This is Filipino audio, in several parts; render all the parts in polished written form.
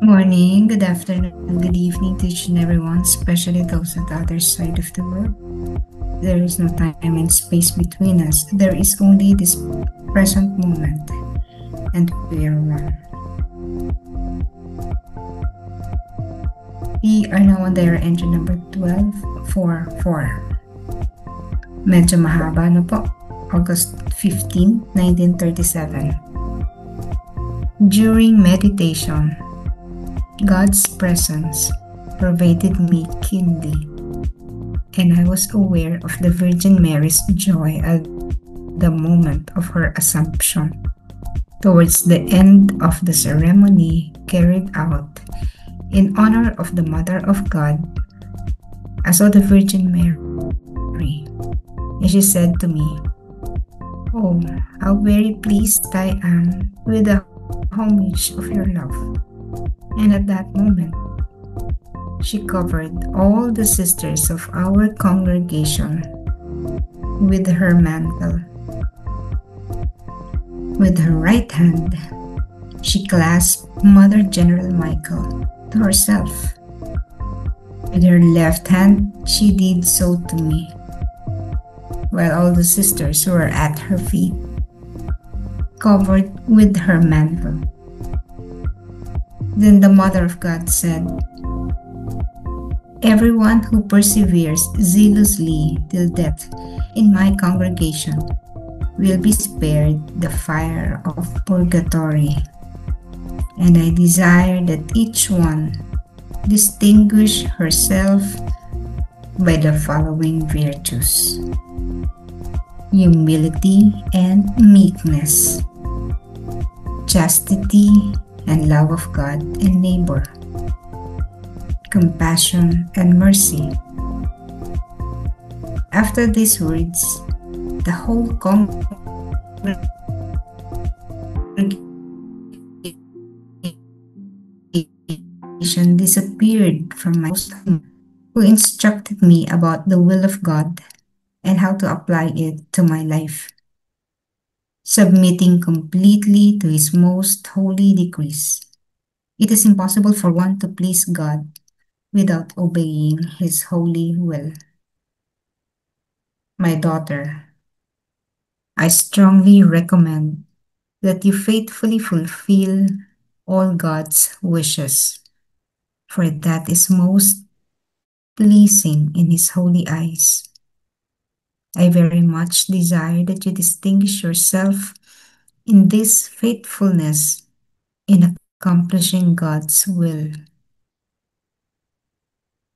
Morning, good afternoon, good evening to each and everyone, especially those at the other side of the world. There is no time and space between us. There is only this present moment, and we are one. We are now on their engine number 1244. Medyo mahaba na po. August 15, 1937. During meditation, God's presence pervaded me keenly, and I was aware of the Virgin Mary's joy at the moment of her Assumption. Towards the end of the ceremony carried out in honor of the Mother of God, I saw the Virgin Mary, and she said to me, "Oh, how very pleased I am with the homage of your love." And at that moment, she covered all the sisters of our congregation with her mantle. With her right hand, she clasped Mother General Michael to herself. With her left hand, she did so to me, while all the sisters who were at her feet covered with her mantle. Then the Mother of God said, "Everyone who perseveres zealously till death in my congregation will be spared the fire of purgatory. And I desire that each one distinguish herself by the following virtues: humility and meekness, chastity and love of God and neighbor, compassion and mercy." After these words, the whole congregation disappeared from my host, who instructed me about the will of God and how to apply it to my life, submitting completely to His most holy decrees. It is impossible for one to please God without obeying His holy will. My daughter, I strongly recommend that you faithfully fulfill all God's wishes, for that is most pleasing in His holy eyes. I very much desire that you distinguish yourself in this faithfulness in accomplishing God's will.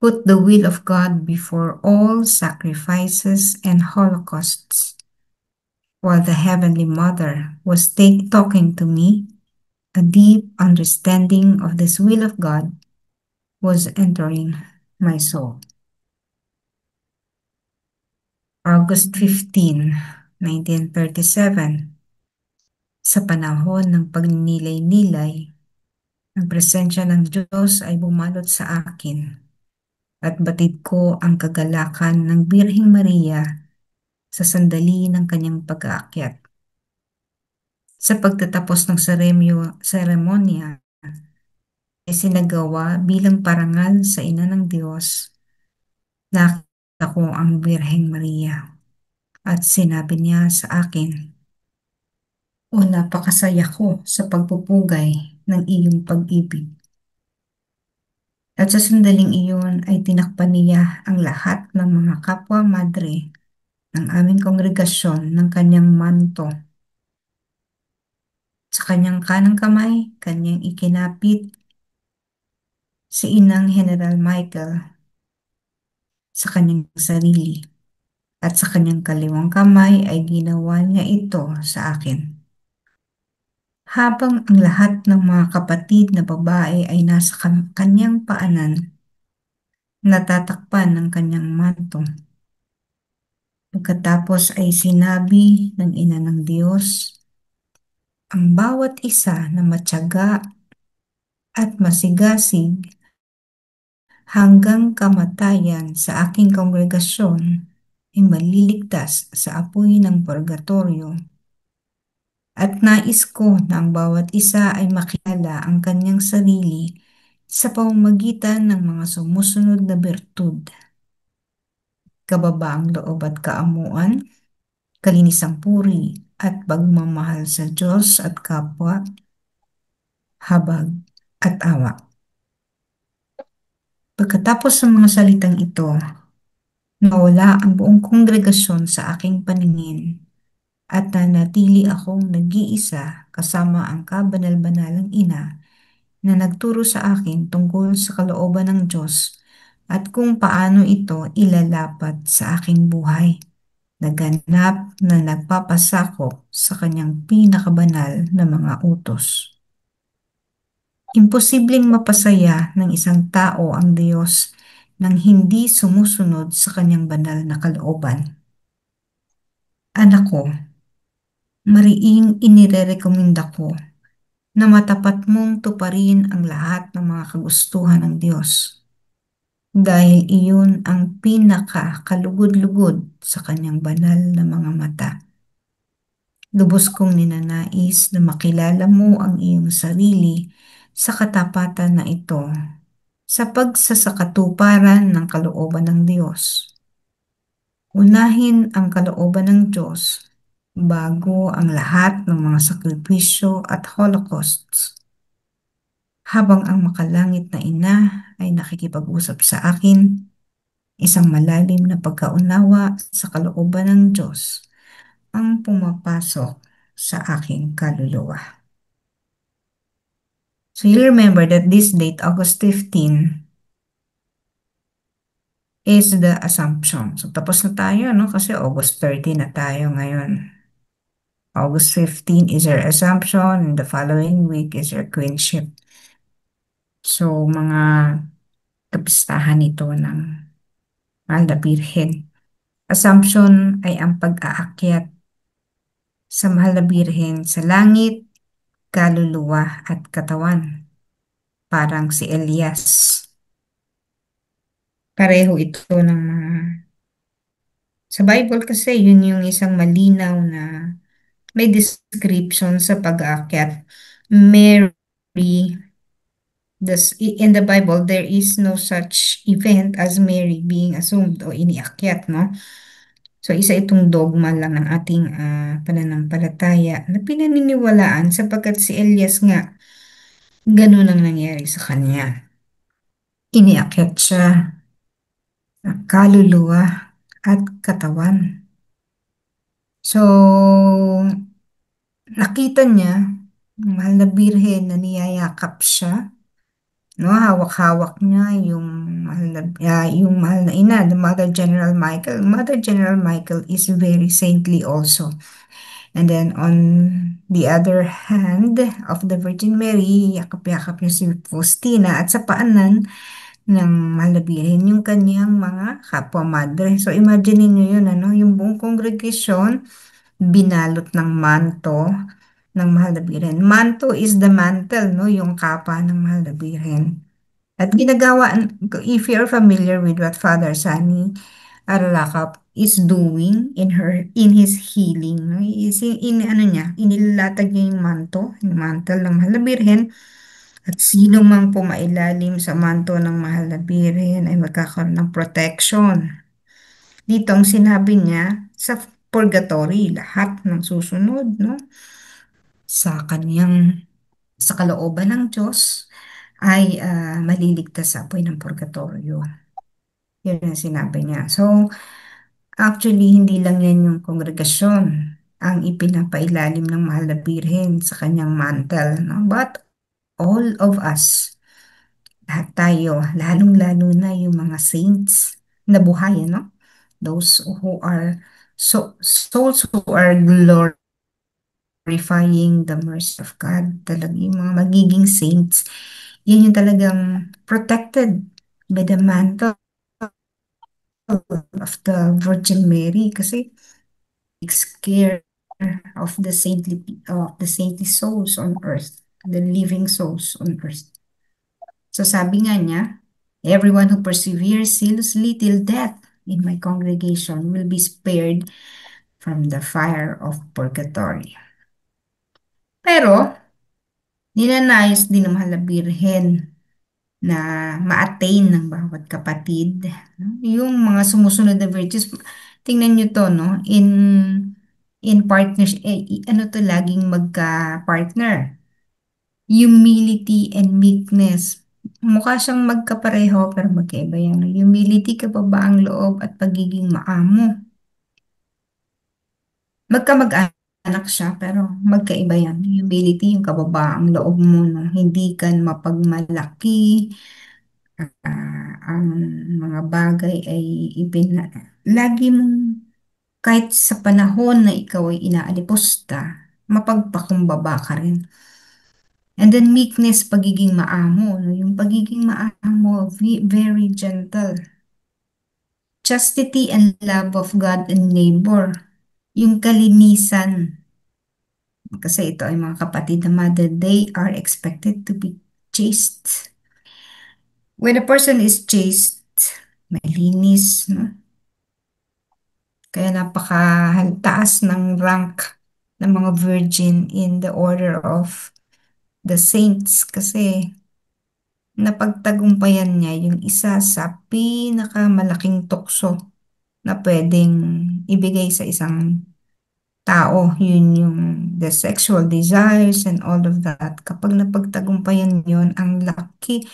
Put the will of God before all sacrifices and holocausts. While the Heavenly Mother was talking to me, a deep understanding of this will of God was entering my soul. August 15, 1937. Sa panahon ng pagninilay-nilay, ang presensya ng Diyos ay bumalot sa akin at batid ko ang kagalakan ng Birheng Maria sa sandali ng kanyang pag-aakyat. Sa pagtatapos ng seremonya ay sinagawa bilang parangal sa Ina ng Diyos, nakita ko ang Birheng Maria at sinabi niya sa akin, "O napakasaya ko sa pagpupugay ng iyong pag-ibig." At sa sandaling iyon ay tinakpan niya ang lahat ng mga kapwa madre ng aming kongregasyon ng kanyang manto. Sa kanyang kanang kamay, kanyang ikinapit si Inang General Michael sa kanyang sarili, at sa kanyang kaliwang kamay ay ginawa niya ito sa akin. Habang ang lahat ng mga kapatid na babae ay nasa kanyang paanan, natatakpan ng kanyang manto. Pagkatapos ay sinabi ng Ina ng Diyos, "Ang bawat isa na matyaga at masigasig hanggang kamatayan sa aking kongregasyon ay maliligtas sa apoy ng purgatorio, at nais ko na ang bawat isa ay makilala ang kanyang sarili sa pamamagitan ng mga sumusunod na bertud: kababaang loob at kaamuan, kalinisang puri at pagmamahal sa Diyos at kapwa, habag at awa. Pagkatapos ng mga salitang ito, nawala ang buong kongregasyon sa aking paningin at nanatili akong nag-iisa kasama ang kabanal-banalang ina na nagturo sa akin tungkol sa kalooban ng Diyos at kung paano ito ilalapat sa aking buhay na ganap na nagpapasakop sa kanyang pinakabanal na mga utos. Imposibleng mapasaya ng isang tao ang Diyos nang hindi sumusunod sa kanyang banal na kalooban. Anak ko, mariing inirerekomenda ko na matapat mong tuparin ang lahat ng mga kagustuhan ng Diyos dahil iyon ang pinakakalugod-lugod sa kanyang banal na mga mata. Lubos kong ninanais na makilala mo ang iyong sarili sa katapatan na ito sa pagsasakatuparan ng kalooban ng Diyos. Unahin ang kalooban ng Diyos bago ang lahat ng mga sakripisyo at holocausts. Habang ang makalangit na ina ay nakikipag-usap sa akin, isang malalim na pagkaunawa sa kalooban ng Diyos ang pumapasok sa aking kaluluwa. So you remember that this date, August 15, is the Assumption. So tapos na tayo, no? Kasi August 30 na tayo ngayon. August 15 is our Assumption, and the following week is our Queenship. So mga kapistahan ito ng Mahal na Birhen. Assumption ay ang pag-aakyat sa Mahal na Birhen sa langit, kaluluwa at katawan. Parang si Elias. Pareho ito ng mga... Sa Bible kasi, yun yung isang malinaw na may description sa pag-aakyat. Mary, in the Bible, there is no such event as Mary being assumed o iniakyat, no? So, isa itong dogma lang ng ating pananampalataya na pinaniniwalaan sapagkat si Elias nga, ganun ang nangyari sa kanya. Iniakyat siya ng kaluluwa at katawan. So, nakita niya, ang mahal na birhen na niyayakap siya, no? Hawak-hawak niya yung mahal na ina, the Mother General Michael. Mother General Michael is very saintly also. And then on the other hand of the Virgin Mary, yakap-yakap niya si Faustina at sa paanan ng mahal na birhen yung kanyang mga kapwa madre. So imagine niyo yun, ano? Yung buong congregation binalot ng manto ng Mahal na Birhen. Manto is the mantle, no? Yung kapa ng Mahal na Birhen. At ginagawa, if you're familiar with what Father Sani Aralacap is doing in his healing, no? Ano niya, inilatag niya yung mantle ng Mahal na Birhen. At sino mang pumailalim sa manto ng Mahal na Birhen ay magkakaroon ng protection. Dito ang sinabi niya sa purgatory, lahat ng susunod, no? Sa kalooban ng Diyos ay maliligtas sa apoy ng purgatorio. Yun ang sinabi niya. So, actually, hindi lang yan yung kongregasyon ang ipinapailalim ng Mahal na Birhen sa kanyang mantle, no? But all of us, lahat tayo, lalong-lalo na yung mga saints na buhay, no? Those who are souls who are glorifying the mercy of God. Talaga yung mga magiging saints, yan yung talagang protected by the mantle of the Virgin Mary kasi takes care of the saintly souls on earth, the living souls on earth. So sabi nga niya, everyone who perseveres zealously till death in my congregation will be spared from the fire of purgatory. Pero, ninanais din ng Mahal na Birhen na ma-attain ng bawat kapatid. No? Yung mga sumusunod na virtues, tingnan nyo to, no? In partnership, ano to, laging magka-partner. Humility and meekness. Mukha siyang magkapareho pero magkaiba yan. Humility, kababaang loob at pagiging maamo. Magkamag-anak siya pero magkaiba yan. Humility, yung kababaang loob mo, no? Hindi ka mapagmalaki, ang mga bagay ay lagi mong kahit sa panahon na ikaw ay inaalipusta, mapagpakumbaba ka rin. And then meekness, pagiging maamo, no? Yung pagiging maamo, very gentle. Chastity and love of God and neighbor. Yung kalinisan. Kasi ito ay mga kapatid na mother, they are expected to be chaste. When a person is chaste, malinis, no? Kaya napakataas ng rank ng mga virgin in the order of the saints kasi napagtagumpayan niya yung isa sa pinakamalaking tukso na pwedeng ibigay sa isang tao. Yun yung the sexual desires and all of that. Kapag napagtagumpayan yun, ang laki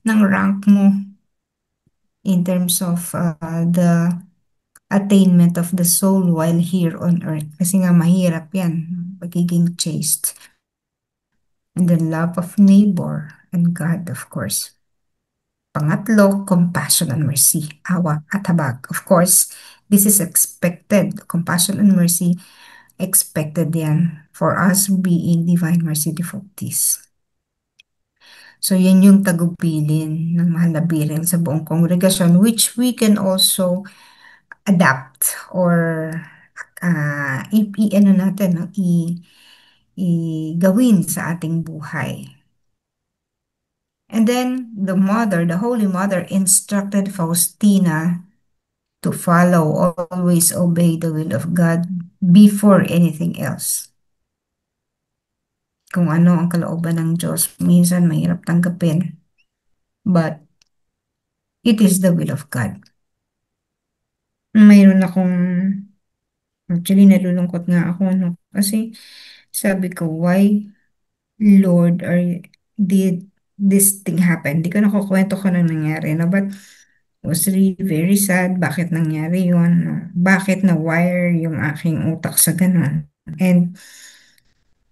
ng rank mo in terms of the attainment of the soul while here on earth. Kasi nga mahirap yan, pagiging chaste. And the love of neighbor and God, of course. Pangatlo, compassion and mercy, awa at habag. Of course, this is expected. Compassion and mercy, expected yan for us being divine mercy devotees. So, yan yung tagubilin ng mahal na birhen sa buong kongregasyon, which we can also adapt or ano natin, no? Gawin sa ating buhay. And then the Holy Mother instructed Faustina to follow, always obey the will of God before anything else. Kung ano ang kalooban ng Diyos, minsan mahirap tanggapin. But it is the will of God. Mayroon akong, actually nalulungkot nga ako, no? Kasi sabi ko, why Lord or did this thing happen? Di ko nakukwento ko nang nangyari, no? But it was really very sad. Bakit nangyari yun? No? Bakit na-wire yung aking utak sa ganun? And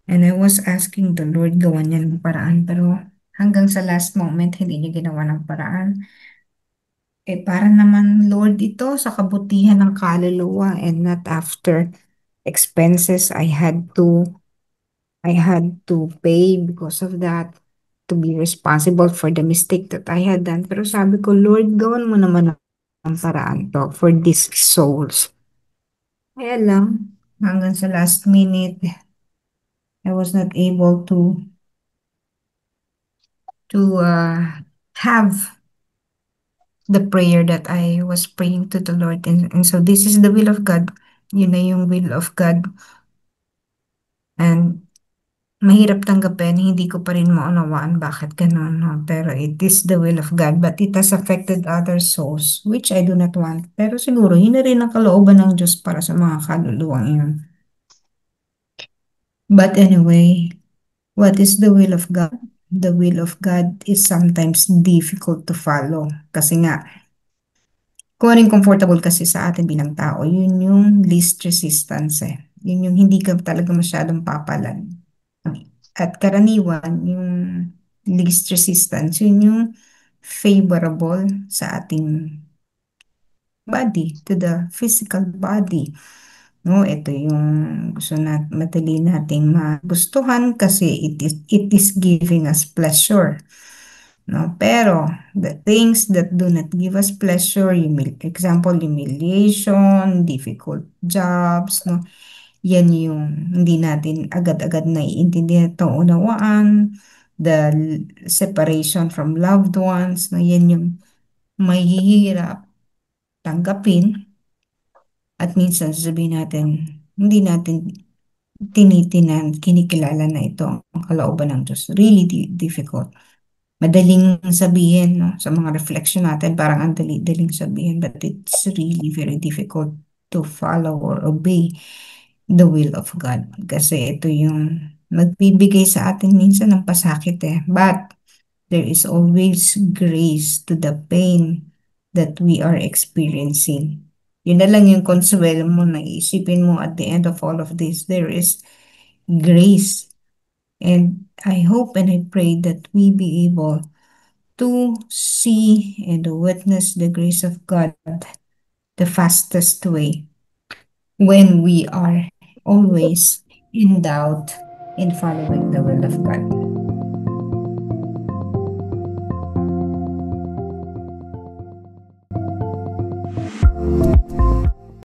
I was asking the Lord gawan niya ng paraan, pero hanggang sa last moment, hindi niya ginawa ng paraan. Para naman Lord ito sa kabutihan ng kaluluwa and not after expenses I had to pay because of that, to be responsible for the mistake that I had done. Pero sabi ko, Lord, gawan mo naman ang paraan to for these souls. Kaya lang, hanggang sa last minute, I was not able to have the prayer that I was praying to the Lord. And so this is the will of God. Yun na yung will of God. And mahirap tanggapin, hindi ko pa rin maunawaan bakit ganun. No? Pero it is the will of God. But it has affected other souls, which I do not want. Pero siguro, yun na rin ang kalooban ng Diyos para sa mga kaluluwang yun. But anyway, what is the will of God? The will of God is sometimes difficult to follow. Kasi nga, kung ano yung comfortable kasi sa atin bilang tao, yun yung least resistance eh. Yun yung hindi ka talaga masyadong papalan. At karaniwan, yung least resistance, yun yung favorable sa ating body, to the physical body. No, ito yung gusto madali nating magustuhan kasi it is giving us pleasure. No, pero the things that do not give us pleasure, example, humiliation, difficult jobs, no, yan yung hindi natin agad-agad naiintindihan at unawaan, the separation from loved ones, no, yan yung mahihirap tanggapin at minsan sabihin natin, hindi natin kinikilala na ito ang kalooban ng Diyos. Really difficult. madaling sabihin, no? Sa mga reflection natin, parang ang dali-daling sabihin, but it's really very difficult to follow or obey the will of God. Kasi ito yung nagbibigay sa atin minsan ng pasakit eh. But there is always grace to the pain that we are experiencing. Yun na lang yung consuelo mo na iisipin mo at the end of all of this. There is grace. And I hope and I pray that we be able to see and witness the grace of God the fastest way when we are always in doubt in following the will of God.